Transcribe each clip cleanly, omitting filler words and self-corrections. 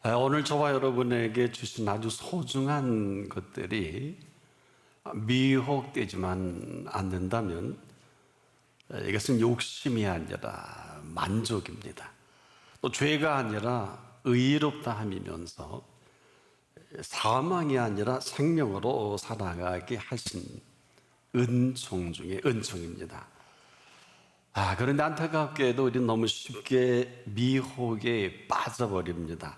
오늘 저와 여러분에게 주신 아주 소중한 것들이 미혹되지만 않는다면 이것은 욕심이 아니라 만족입니다. 또 죄가 아니라 의롭다 함이면서 사망이 아니라 생명으로 살아가게 하신 은총 중에 은총입니다. 그런데 안타깝게도 우리는 너무 쉽게 미혹에 빠져버립니다.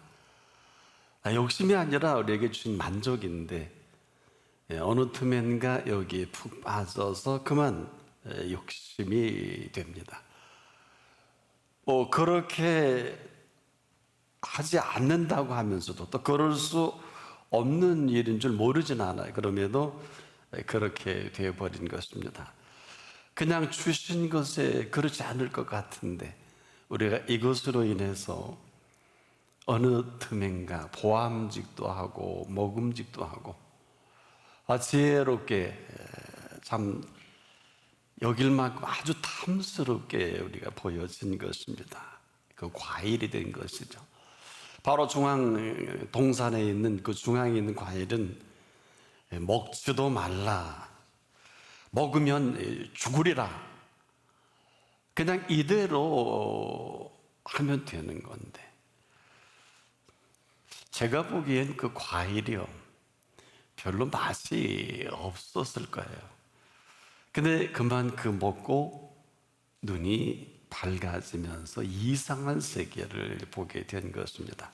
욕심이 아니라 우리에게 주신 만족인데 어느 틈엔가 여기에 푹 빠져서 그만 욕심이 됩니다. 그렇게 하지 않는다고 하면서도 또 그럴 수 없는 일인 줄 모르진 않아요. 그럼에도 그렇게 되어버린 것입니다. 그냥 주신 것에 그렇지 않을 것 같은데 우리가 이것으로 인해서 어느 틈엔가 보암직도 하고 먹음직도 하고 지혜롭게 참 여길 만큼 아주 탐스럽게 우리가 보여진 것입니다. 그 과일이 된 것이죠. 바로 중앙 동산에 있는 그 중앙에 있는 과일은 먹지도 말라, 먹으면 죽으리라, 그냥 이대로 하면 되는 건데 제가 보기엔 그 과일이요 별로 맛이 없었을 거예요. 근데 그만 그 먹고 눈이 밝아지면서 이상한 세계를 보게 된 것입니다.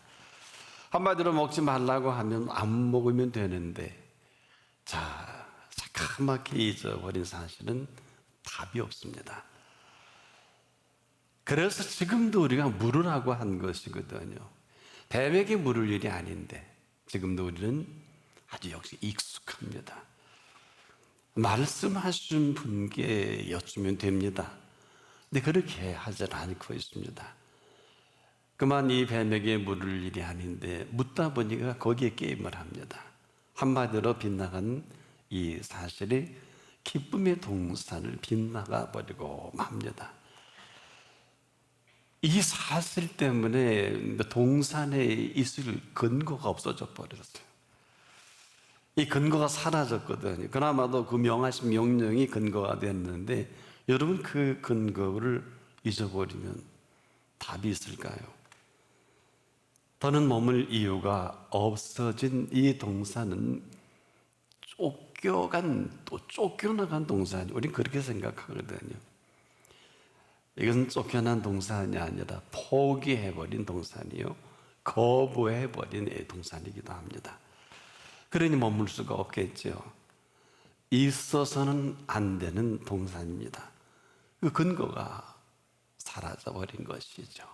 한마디로 먹지 말라고 하면 안 먹으면 되는데 새카맣게 잊어버린 사실은 답이 없습니다. 그래서 지금도 우리가 물으라고 한 것이거든요. 뱀에게 물을 일이 아닌데 지금도 우리는 아주 역시 익숙합니다. 말씀하신 분께 여쭈면 됩니다. 근데 그렇게 하지 않고 있습니다. 그만 이 뱀에게 물을 일이 아닌데 묻다 보니까 거기에 게임을 합니다. 한마디로 빗나간 이 사실이 기쁨의 동산을 빗나가 버리고 맙니다. 이 사실 때문에 동산에 있을 근거가 없어져 버렸어요. 이 근거가 사라졌거든요. 그나마도 그 명하신 명령이 근거가 됐는데 여러분 그 근거를 잊어버리면 답이 있을까요? 더는 머물 이유가 없어진 이 동산은 쫓겨나간 동산이 우린 그렇게 생각하거든요. 이것은 쫓겨난 동산이 아니라 포기해버린 동산이요 거부해버린 동산이기도 합니다. 그러니 머물 수가 없겠죠. 있어서는 안 되는 동산입니다. 그 근거가 사라져버린 것이죠.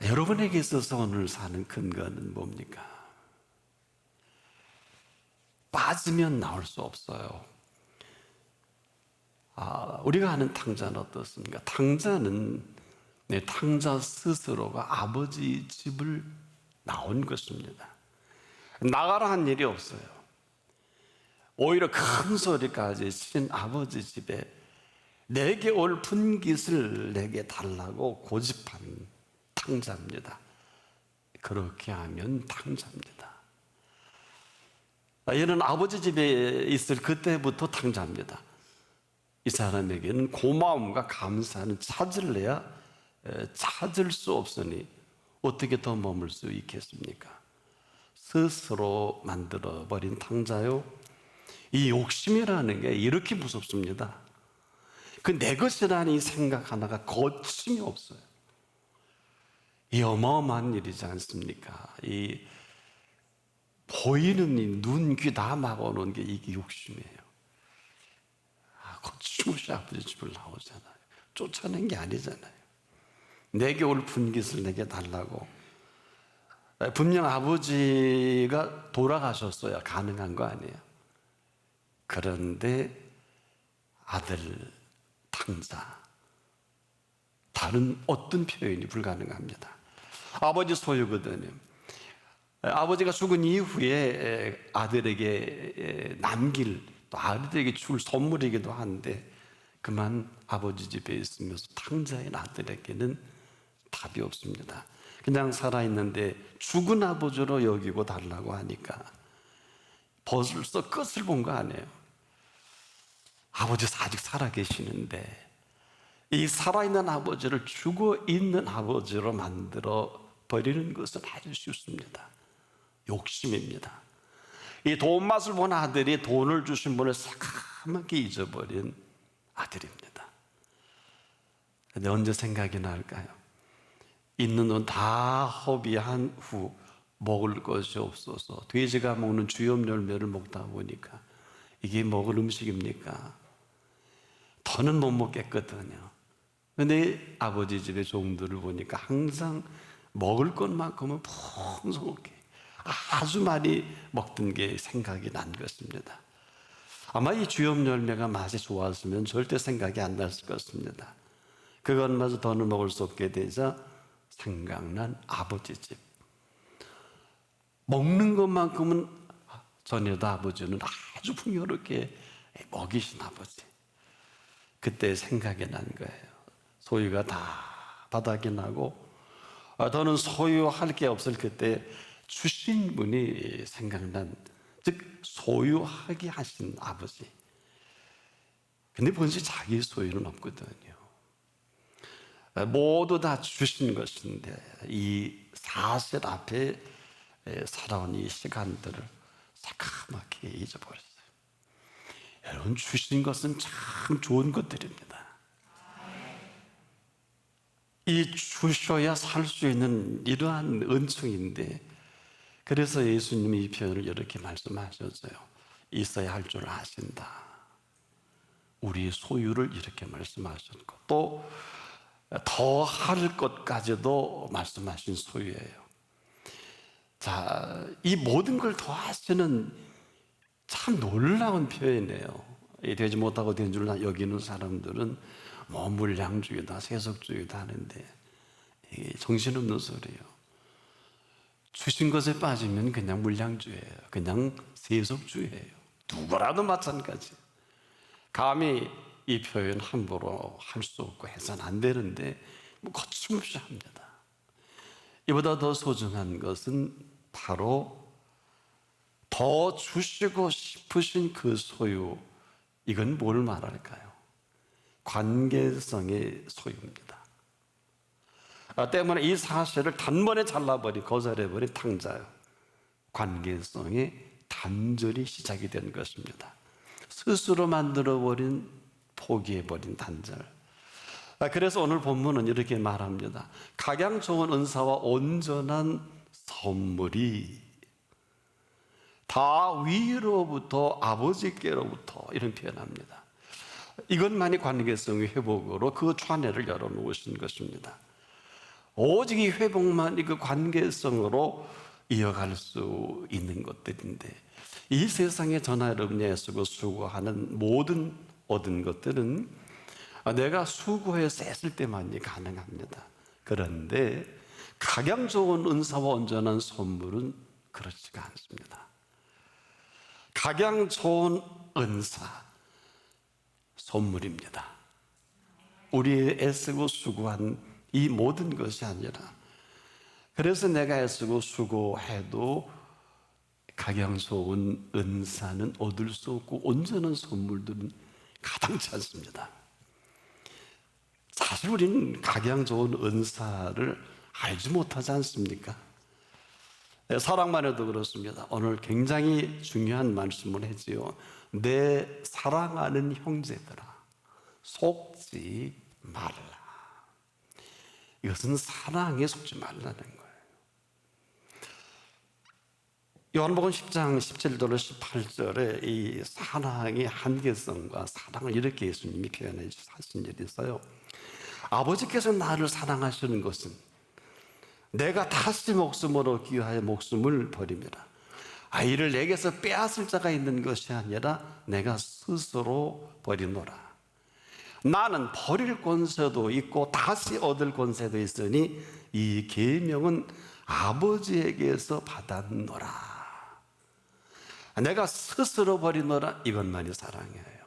여러분에게 있어서 오늘 사는 근거는 뭡니까? 빠지면 나올 수 없어요. 우리가 아는 탕자는 어떻습니까? 탕자는 탕자 스스로가 아버지 집을 나온 것입니다. 나가라 한 일이 없어요. 오히려 큰 소리까지 친 아버지 집에 내게 올 분깃을 내게 달라고 고집한 탕자입니다. 그렇게 하면 탕자입니다. 얘는 아버지 집에 있을 그때부터 탕자입니다. 이 사람에게는 고마움과 감사는 찾을래야 찾을 수 없으니 어떻게 더 머물 수 있겠습니까? 스스로 만들어버린 탕자요. 이 욕심이라는 게 이렇게 무섭습니다. 그 내 것이라는 이 생각 하나가 거침이 없어요. 이 어마어마한 일이지 않습니까? 이 보이는 이 눈, 귀 다 막아놓은 게 이게 욕심이에요. 거침없이 아버지 집을 나오잖아요. 쫓아낸 게 아니잖아요. 내게 올 분깃을 내게 달라고. 분명 아버지가 돌아가셨어야 가능한 거 아니에요. 그런데 아들 탕자, 다른 어떤 표현이 불가능합니다. 아버지 소유거든요. 아버지가 죽은 이후에 아들에게 남길, 또 아들에게 줄 선물이기도 한데 그만 아버지 집에 있으면서 탕자인 아들에게는 답이 없습니다. 그냥 살아있는데 죽은 아버지로 여기고 달라고 하니까 벌써 끝을 본 거 아니에요. 아버지 아직 살아계시는데 이 살아있는 아버지를 죽어있는 아버지로 만들어 버리는 것은 아주 쉽습니다. 욕심입니다. 이 돈 맛을 본 아들이 돈을 주신 분을 새까맣게 잊어버린 아들입니다. 근데 언제 생각이 날까요? 있는 돈 다 허비한 후 먹을 것이 없어서 돼지가 먹는 주염 열매를 먹다 보니까 이게 먹을 음식입니까? 더는 못 먹겠거든요. 근데 아버지 집의 종들을 보니까 항상 먹을 것만큼은 풍성하게 아주 많이 먹던 게 생각이 난 것입니다. 아마 이 주염 열매가 맛이 좋았으면 절대 생각이 안 났을 것입니다. 그것마저 더는 먹을 수 없게 되자 생각난 아버지 집. 먹는 것만큼은 전에도 아버지는 아주 풍요롭게 먹이신 아버지. 그때 생각이 난 거예요. 소유가 다 바닥이 나고 더는 소유할 게 없을 그때 주신 분이 생각난, 즉 소유하게 하신 아버지. 근데 본래 자기 소유는 없거든요. 모두 다 주신 것인데 이 사실 앞에 살아온 이 시간들을 새까맣게 잊어버렸어요. 여러분, 주신 것은 참 좋은 것들입니다. 이 주셔야 살 수 있는 이러한 은총인데, 그래서 예수님이 이 표현을 이렇게 말씀하셨어요. 있어야 할 줄 아신다. 우리의 소유를 이렇게 말씀하셨고 또 더 할 것까지도 말씀하신 소유예요. 자, 이 모든 걸 더하시는 참 놀라운 표현이에요. 되지 못하고 된 줄 여기는 사람들은 뭐 물량주의다, 세속주의다 하는데 이게 정신없는 소리예요. 주신 것에 빠지면 그냥 물량주의예요. 그냥 세속주의예요. 누구라도 마찬가지. 감히 이 표현 함부로 할 수 없고 해서는 안 되는데 뭐 거침없이 합니다. 이보다 더 소중한 것은 바로 더 주시고 싶으신 그 소유. 이건 뭘 말할까요? 관계성의 소유입니다. 때문에 이 사실을 단번에 잘라버린, 거절해버린 탕자요. 관계성의 단절이 시작이 된 것입니다. 스스로 만들어버린, 포기해버린 단절. 그래서 오늘 본문은 이렇게 말합니다. 각양 좋은 은사와 온전한 선물이 다 위로부터 아버지께로부터, 이런 표현합니다. 이것만이 관계성의 회복으로 그 찬회를 열어놓으신 것입니다. 오직 이 회복만이 그 관계성으로 이어갈 수 있는 것들인데, 이 세상에 전하 여러분이 애쓰고 수고하는 모든 얻은 것들은 내가 수고해서 했을 때만이 가능합니다. 그런데 각양 좋은 은사와 온전한 선물은 그렇지가 않습니다. 각양 좋은 은사, 선물입니다. 우리 애쓰고 수고한 이 모든 것이 아니라, 그래서 내가 애쓰고 수고해도 각양 좋은 은사는 얻을 수 없고 온전한 선물들은 가당치 않습니다. 사실 우리는 각양 좋은 은사를 알지 못하지 않습니까? 사랑만 해도 그렇습니다. 오늘 굉장히 중요한 말씀을 했지요. 내 사랑하는 형제들아, 속지 말라. 이것은 사랑에 속지 말라는 거예요. 요한복음 10장 17절로 18절에 이 사랑의 한계성과 사랑을 이렇게 예수님이 표현해 하신 일이 있어요. 아버지께서 나를 사랑하시는 것은 내가 다시 목숨을 얻기 위하여 목숨을 버립니다. 이를 내게서 빼앗을 자가 있는 것이 아니라 내가 스스로 버리노라. 나는 버릴 권세도 있고 다시 얻을 권세도 있으니 이 계명은 아버지에게서 받았노라. 내가 스스로 버리노라. 이것만이 사랑이에요.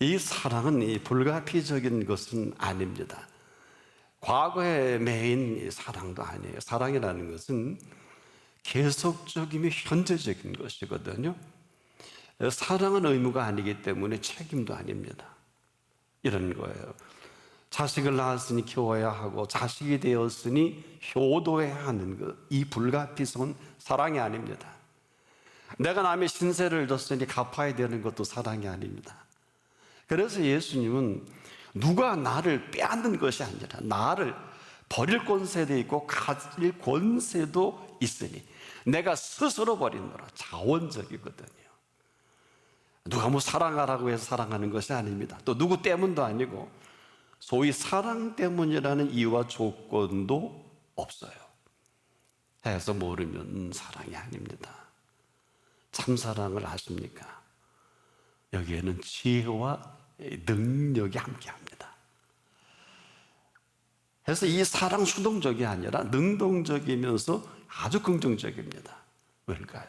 이 사랑은 이 불가피적인 것은 아닙니다. 과거에 매인 사랑도 아니에요. 사랑이라는 것은 계속적이며 현재적인 것이거든요. 사랑은 의무가 아니기 때문에 책임도 아닙니다. 이런 거예요. 자식을 낳았으니 키워야 하고 자식이 되었으니 효도해야 하는 것, 이 불가피성은 사랑이 아닙니다. 내가 남의 신세를 졌으니 갚아야 되는 것도 사랑이 아닙니다. 그래서 예수님은 누가 나를 빼앗는 것이 아니라 나를 버릴 권세도 있고 가질 권세도 있으니 내가 스스로 버리노라. 자원적이거든요. 누가 뭐 사랑하라고 해서 사랑하는 것이 아닙니다. 또 누구 때문도 아니고 소위 사랑 때문이라는 이유와 조건도 없어요. 해서 모르면 사랑이 아닙니다. 참사랑을 아십니까? 여기에는 지혜와 능력이 함께합니다. 그래서 이 사랑 수동적이 아니라 능동적이면서 아주 긍정적입니다. 왜일까요?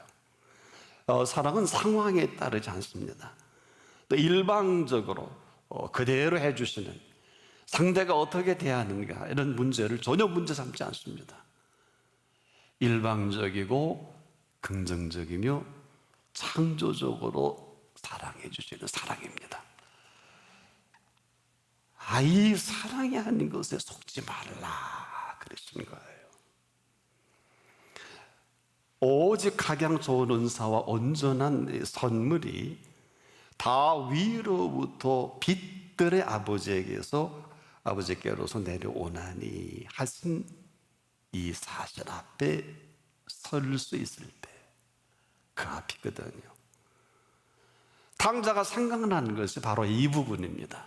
사랑은 상황에 따르지 않습니다. 또 일방적으로 그대로 해주시는, 상대가 어떻게 대하는가 이런 문제를 전혀 문제 삼지 않습니다. 일방적이고 긍정적이며 창조적으로 사랑해 주시는 사랑입니다. 이 사랑이 아닌 것에 속지 말라 그러시는 거예요. 오직 각양 좋은 은사와 온전한 선물이 다 위로부터 빛들의 아버지께로서 내려오나니 하신 이 사실 앞에 설 수 있을 때 그 앞이거든요. 탕자가 생각나는 것이 바로 이 부분입니다.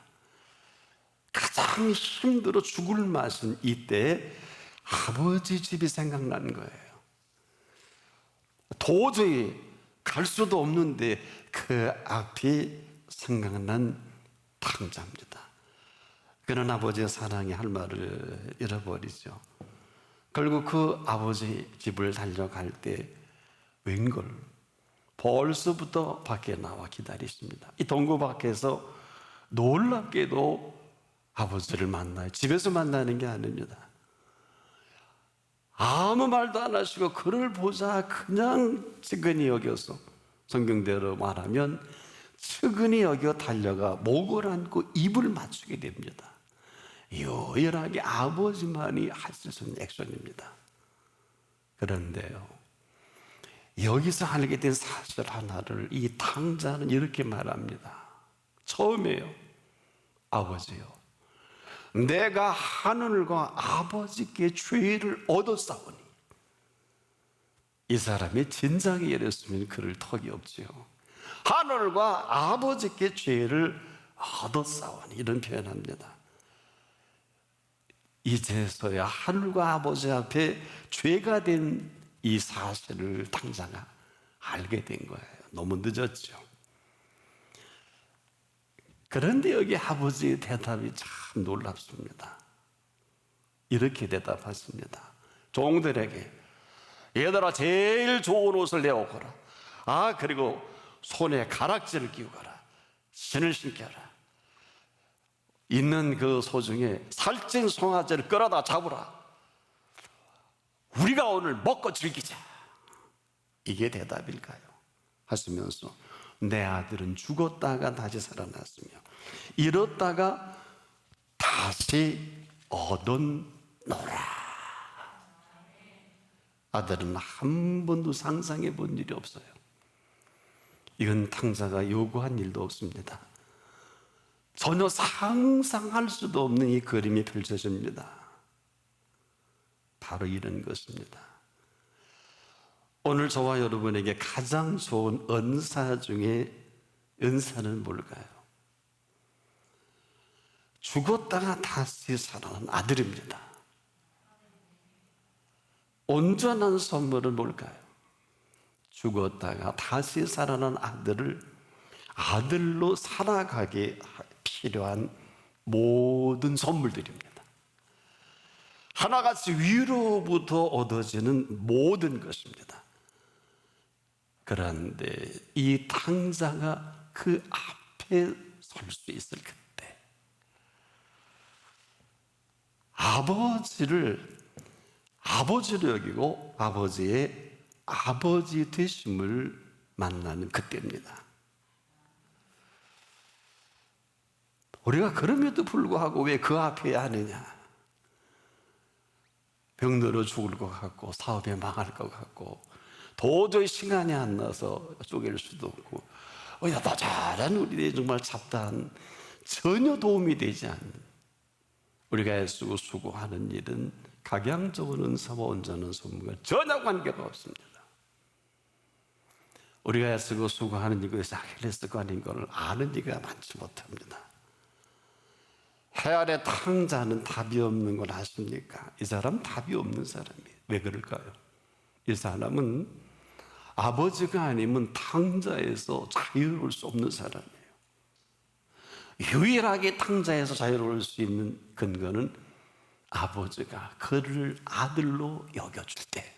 가장 힘들어 죽을 맛은 이때 아버지 집이 생각나는 거예요. 도저히 갈 수도 없는데 그 앞이 생각난 탕자입니다. 그런 아버지의 사랑이 할 말을 잃어버리죠. 결국 그 아버지 집을 달려갈 때 웬걸 벌써부터 밖에 나와 기다리십니다. 이 동구 밖에서 놀랍게도 아버지를 만나요. 집에서 만나는 게 아닙니다. 아무 말도 안 하시고 그를 보자 그냥 측은히 여겨서, 성경대로 말하면 측은히 여겨 달려가 목을 안고 입을 맞추게 됩니다. 유일하게 아버지만이 할 수 있는 액션입니다. 그런데요, 여기서 알게 된 사실 하나를 이 탕자는 이렇게 말합니다. 처음에요, 아버지요, 내가 하늘과 아버지께 죄를 얻었사오니. 이 사람이 진작에 이랬으면 그럴 턱이 없지요. 하늘과 아버지께 죄를 얻었사오니 이런 표현합니다. 이제서야 하늘과 아버지 앞에 죄가 된 이 사실을 탕자가 알게 된 거예요. 너무 늦었죠. 그런데 여기 아버지의 대답이 참 놀랍습니다. 이렇게 대답하십니다. 종들에게 얘들아 제일 좋은 옷을 내어오거라. 그리고 손에 가락지를 끼우거라. 신을 신겨라. 있는 그 소 중에 살찐 송아지를 끌어다 잡으라. 우리가 오늘 먹고 즐기자. 이게 대답일까요? 하시면서 내 아들은 죽었다가 다시 살아났으며 잃었다가 다시 얻었노라. 아들은 한 번도 상상해 본 일이 없어요. 이건 탕자가 요구한 일도 없습니다. 전혀 상상할 수도 없는 이 그림이 펼쳐집니다. 바로 이런 것입니다. 오늘 저와 여러분에게 가장 좋은 은사 중에 은사는 뭘까요? 죽었다가 다시 살아난 아들입니다. 온전한 선물은 뭘까요? 죽었다가 다시 살아난 아들을 아들로 살아가게 필요한 모든 선물들입니다. 하나같이 위로부터 얻어지는 모든 것입니다. 그런데 이 탕자가 그 앞에 설 수 있을 그때 아버지를 아버지로 여기고 아버지의 아버지 되심을 만나는 그때입니다. 우리가 그럼에도 불구하고 왜 그 앞에 하느냐? 병들어 죽을 것 같고 사업에 망할 것 같고 도저히 시간이 안 나서 쪼갤 수도 없고 여다자란 우리들이 정말 잡다한 전혀 도움이 되지 않는 우리가 애쓰고 수고하는 일은 각양적인 은사와 온전한 선물과 전혀 관계가 없습니다. 우리가 애쓰고 수고하는 이것이 아킬레스건이 아닌 것을 아는 이가 많지 못합니다. 해 아래 탕자는 답이 없는 걸 아십니까? 이 사람 답이 없는 사람이에요. 왜 그럴까요? 이 사람은 아버지가 아니면 탕자에서 자유로울 수 없는 사람이에요. 유일하게 탕자에서 자유로울 수 있는 근거는 아버지가 그를 아들로 여겨줄 때,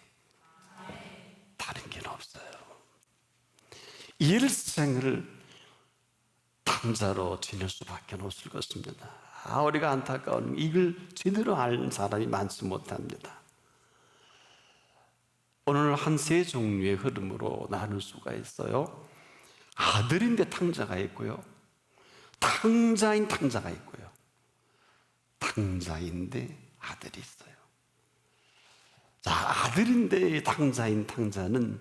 다른 게 없어요. 일생을 탕자로 지낼 수밖에 없을 것입니다. 우리가 안타까운 이걸 제대로 아는 사람이 많지 못합니다. 오늘 한 세 종류의 흐름으로 나눌 수가 있어요. 아들인데 탕자가 있고요, 탕자인 탕자가 있고요, 탕자인데 아들이 있어요. 자, 아들인데 탕자인 탕자는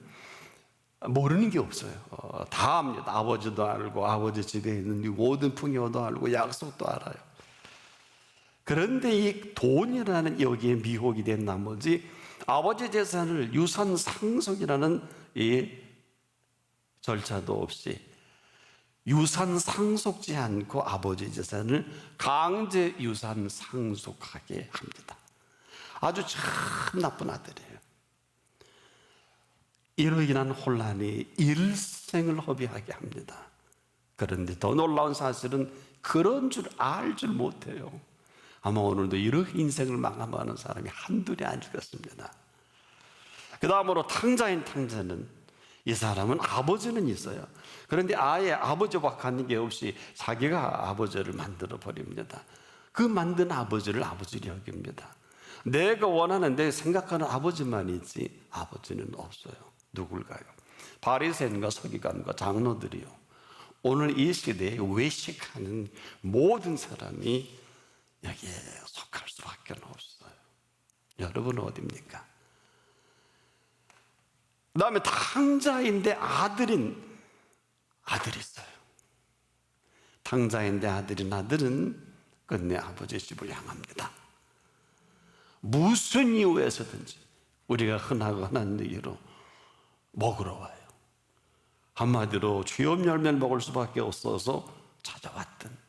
모르는 게 없어요. 다 압니다. 아버지도 알고 아버지 집에 있는 이 모든 풍요도 알고 약속도 알아요. 그런데 이 돈이라는 여기에 미혹이 된 나머지 아버지 재산을 유산 상속이라는 이 절차도 없이 유산 상속지 않고 아버지 재산을 강제 유산 상속하게 합니다. 아주 참 나쁜 아들이에요. 이로 인한 혼란이 일생을 허비하게 합니다. 그런데 더 놀라운 사실은 그런 줄 알 줄 못해요. 아마 오늘도 이렇게 인생을 마감하는 사람이 한둘이 아닐 것입니다. 그 다음으로 탕자인 탕자는, 이 사람은 아버지는 있어요. 그런데 아예 아버지와 관계 없이 자기가 아버지를 만들어 버립니다. 그 만든 아버지를 아버지로 여깁니다. 내가 원하는, 내 생각하는 아버지만 있지 아버지는 없어요. 누굴까요? 바리새인과 서기관과 장로들이요. 오늘 이 시대에 외식하는 모든 사람이 여기에 속할 수밖에 없어요. 여러분은 어디입니까? 그 다음에 탕자인데 아들이 있어요. 탕자인데 아들은 끝내 아버지 집을 향합니다. 무슨 이유에서든지 우리가 흔한 얘기로 먹으러 와요. 한마디로 죄업 열매를 먹을 수밖에 없어서 찾아왔던,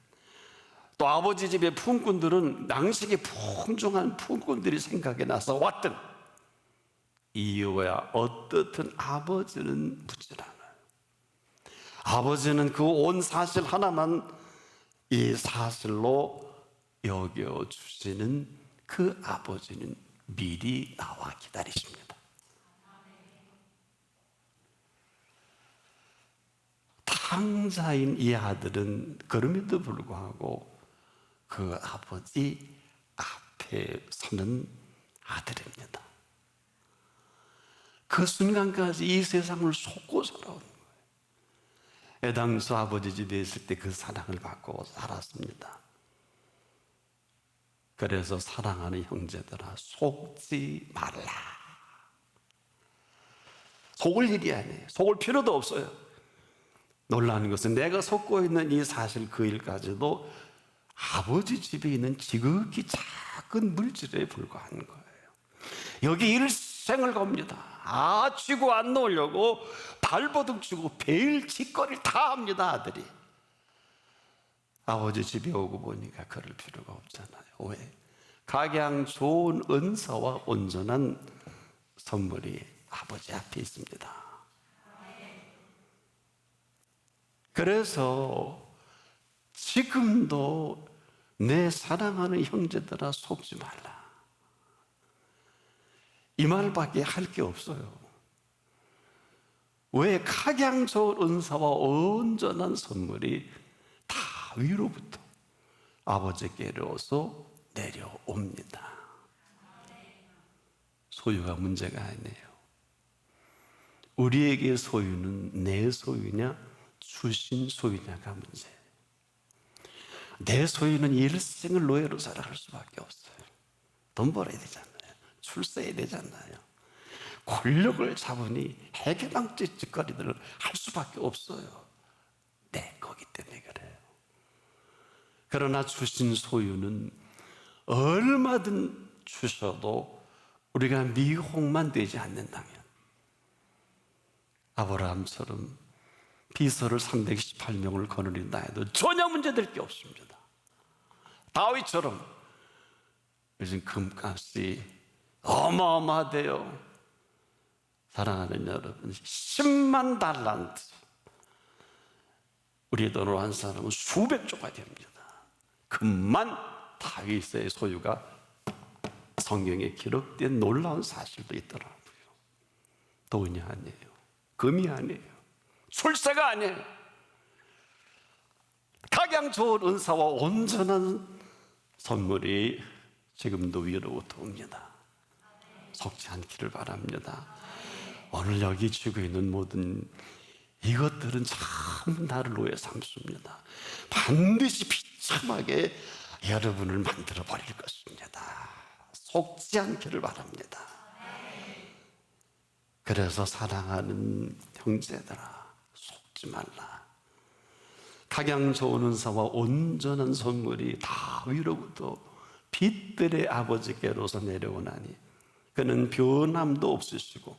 또 아버지 집의 품꾼들은 양식이 풍족한 품꾼들이 생각이 나서 왔던, 이유야 어떻든 아버지는 묻질 않아요. 아버지는 그 온 사실 하나만 이 사실로 여겨주시는 그 아버지는 미리 나와 기다리십니다. 탕자인 이 아들은 그럼에도 불구하고 그 아버지 앞에 서는 아들입니다. 그 순간까지 이 세상을 속고 살아오는 거예요. 애당초 아버지 집에 있을 때 그 사랑을 받고 살았습니다. 그래서 사랑하는 형제들아, 속지 말라. 속을 일이 아니에요. 속을 필요도 없어요. 놀라는 것은 내가 속고 있는 이 사실 그 일까지도 아버지 집에 있는 지극히 작은 물질에 불과한 거예요. 여기 일생을 겁니다. 쥐고 안 놓으려고 발버둥 치고 매일 짓거리를 다 합니다. 아들이 아버지 집에 오고 보니까 그럴 필요가 없잖아요. 왜? 각양 좋은 은사와 온전한 선물이 아버지 앞에 있습니다. 그래서 지금도 내 사랑하는 형제들아 속지 말라, 이 말밖에 할 게 없어요. 왜? 각양 좋은 은사와 온전한 선물이 다 위로부터 아버지께로서 내려옵니다. 소유가 문제가 아니에요. 우리에게 소유는 내 소유냐 주신 소유냐가 문제예요. 내 소유는 일생을 노예로 살아갈 수밖에 없어요. 돈 벌어야 되잖아요. 출세해야 되잖아요. 권력을 잡으니 해괴망측 짓거리들을 할 수밖에 없어요. 내 거기 때문에 그래요. 그러나 주신 소유는 얼마든 주셔도 우리가 미혹만 되지 않는다면, 아브라함처럼 비서를 318명을 거느린다 해도 전혀 문제될 게 없습니다. 다윗처럼 요즘 금값이 어마어마하대요. 사랑하는 여러분, 10만 달란트, 우리 돈으로 한 사람은 수백 조가 됩니다. 금만 다윗의 소유가 성경에 기록된 놀라운 사실도 있더라고요. 돈이 아니에요. 금이 아니에요. 출세가 아니에요. 각양 좋은 은사와 온전한 선물이 지금도 위로부터 옵니다. 속지 않기를 바랍니다. 오늘 여기 쥐고 있는 모든 이것들은 참 나를 노예 삼습니다. 반드시 비참하게 여러분을 만들어 버릴 것입니다. 속지 않기를 바랍니다. 그래서 사랑하는 형제들아, 속지 말라. 각양 좋은 은사와 온전한 선물이 다 위로부터 빛들의 아버지께로서 내려오나니 그는 변함도 없으시고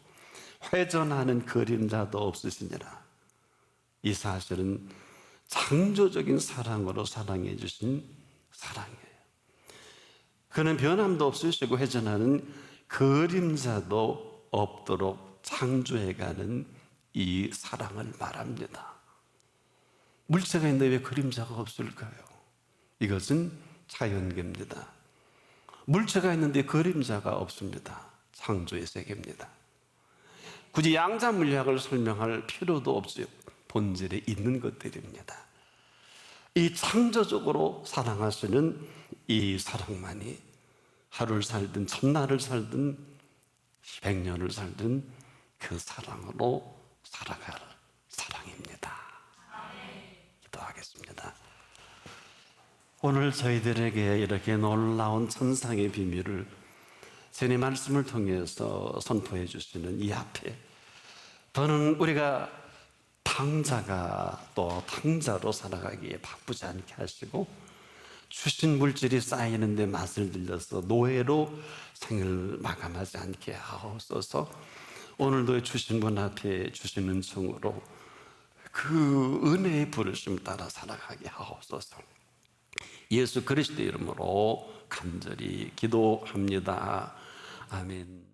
회전하는 그림자도 없으시니라. 이 사실은 창조적인 사랑으로 사랑해 주신 사랑이에요. 그는 변함도 없으시고 회전하는 그림자도 없도록 창조해가는 이 사랑을 말합니다. 물체가 있는데 왜 그림자가 없을까요? 이것은 자연계입니다. 물체가 있는데 그림자가 없습니다. 창조의 세계입니다. 굳이 양자 물리학을 설명할 필요도 없어요. 본질에 있는 것들입니다. 이 창조적으로 사랑하시는 이 사랑만이 하루를 살든 천날을 살든 100년을 살든 그 사랑으로 살아갈 사랑입니다. 기도하겠습니다. 오늘 저희들에게 이렇게 놀라운 천상의 비밀을 주님의 말씀을 통해서 선포해 주시는 이 앞에, 더는 우리가 탕자가 또 탕자로 살아가기에 바쁘지 않게 하시고 주신 물질이 쌓이는데 맛을 들려서 노예로 생을 마감하지 않게 하옵소서. 오늘도 주신 분 앞에 주신 은총으로 그 은혜의 부르심 따라 살아가게 하옵소서. 예수 그리스도 이름으로 간절히 기도합니다. 아멘.